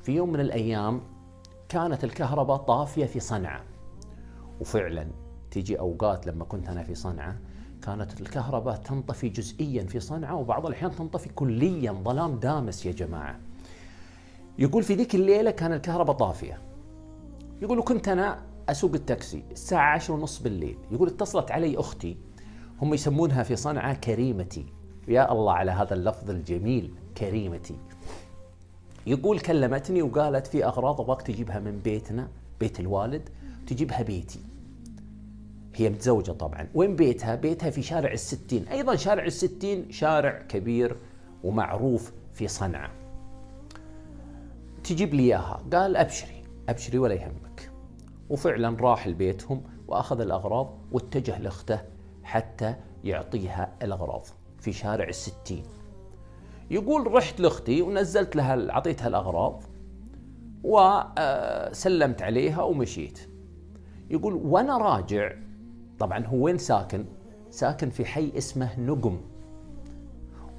في يوم من الأيام كانت الكهرباء طافية في صنعاء، وفعلا تيجي أوقات لما كنت أنا في صنعاء كانت الكهرباء تنطفي جزئيا في صنعاء، وبعض الأحيان تنطفي كليا، ظلام دامس يا جماعة. يقول في ذيك الليلة كان الكهرباء طافية، يقول كنت أنا أسوق التاكسي الساعة 10:30 بالليل. يقول اتصلت علي أختي، هم يسمونها في صنعاء كريمتي، يا الله على هذا اللفظ الجميل كريمتي. يقول كلمتني وقالت في أغراض أبغاك تجيبها من بيتنا، بيت الوالد، تجيبها بيتي. هي متزوجة طبعا. وين بيتها؟ بيتها في شارع الستين، أيضا شارع الستين شارع كبير ومعروف في صنعاء. تجيب لي إياها. قال أبشري أبشري ولا يهمك. وفعلا راح لبيتهم وأخذ الأغراض واتجه لأخته حتى يعطيها الأغراض في شارع الستين. يقول رحت لأختي ونزلت لها، أعطيتها الأغراض وسلمت عليها ومشيت. يقول وأنا راجع، طبعا هو وين ساكن؟ ساكن في حي اسمه نقم،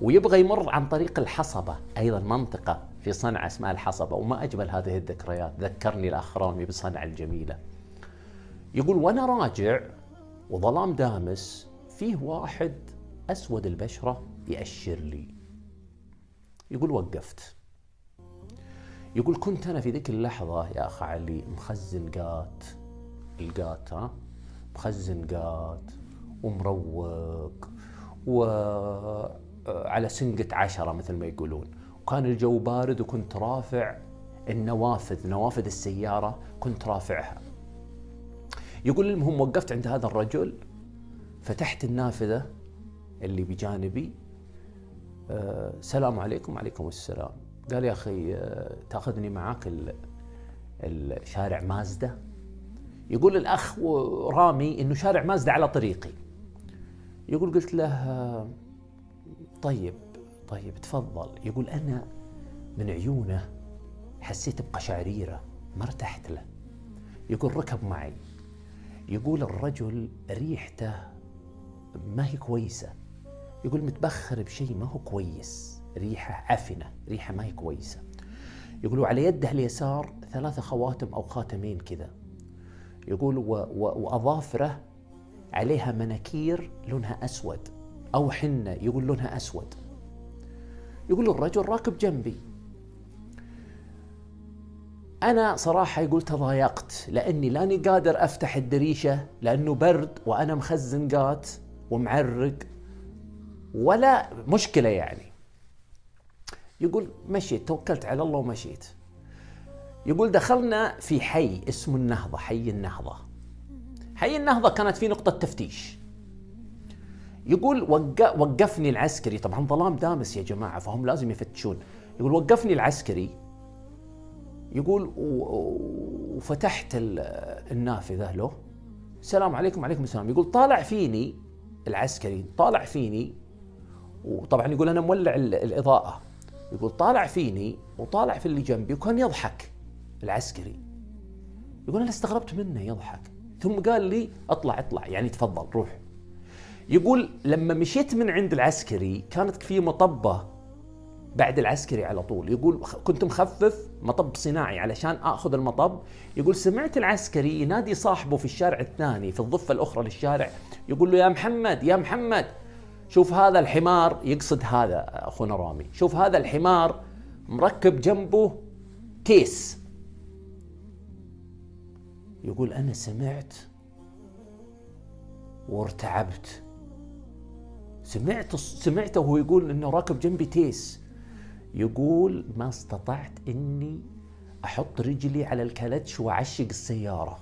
ويبغى يمر عن طريق الحصبة، أيضا منطقة في صنعاء اسمها الحصبة. وما أجمل هذه الذكريات، ذكرني الأخ رامي بصنعاء الجميلة. يقول وأنا راجع وظلام دامس، فيه واحد أسود البشرة يأشر لي. يقول وقفت. يقول كنت أنا في ذيك اللحظة يا أخ علي مخزن قات، القات مخزن قات ومروق وعلى سنقة 10 مثل ما يقولون، وكان الجو بارد وكنت رافع النوافذ، نوافذ السيارة كنت رافعها. يقول المهم وقفت عند هذا الرجل، فتحت النافذة اللي بجانبي، السلام عليكم. وعليكم السلام. قال يا أخي تأخذني معاك الشارع مازدا؟ يقول الأخ رامي إنه شارع مازدا على طريقي. يقول قلت له طيب تفضل. يقول أنا من عيونه حسيت بقشعريرة، ما ارتحت له. يقول ركب معي. يقول الرجل ريحته ما هي كويسة، يقول متبخر بشيء ما هو كويس، ريحة عفنة، ريحة ما هي كويسة. يقولوا على يده اليسار 3 خواتم أو خاتمين كذا. يقول وأظافره عليها مناكير لونها أسود أو حنة، يقول لونها أسود. يقول الرجل راكب جنبي. أنا صراحة يقول تضايقت، لأني لاني قادر أفتح الدريشة لأنه برد وأنا مخزن قات ومعرق، ولا مشكلة يعني. يقول مشيت، توكلت على الله ومشيت. يقول دخلنا في حي اسمه النهضة، حي النهضة. حي النهضة كانت في نقطة تفتيش. يقول وقفني العسكري، طبعا ظلام دامس يا جماعة فهم لازم يفتشون. يقول وقفني العسكري. يقول وفتحت النافذة له، السلام عليكم. وعليكم السلام. يقول طالع فيني العسكري، طالع فيني، وطبعا يقول أنا مولع الإضاءة. يقول طالع فيني وطالع في اللي جنبي وكان يضحك العسكري. يقول أنا استغربت منه يضحك، ثم قال لي اطلع يعني تفضل روح. يقول لما مشيت من عند العسكري كانت في مطبة بعد العسكري على طول. يقول كنت مخفف مطب صناعي علشان أخذ المطب. يقول سمعت العسكري ينادي صاحبه في الشارع الثاني في الضفة الأخرى للشارع، يقول له يا محمد يا محمد، شوف هذا الحمار، يقصد هذا أخونا رامي، شوف هذا الحمار مركب جنبه كيس. يقول أنا سمعت وارتعبت، سمعته وهو يقول إنه راكب جنبي تيس. يقول ما استطعت إني أحط رجلي على الكلتش وأعشق السيارة.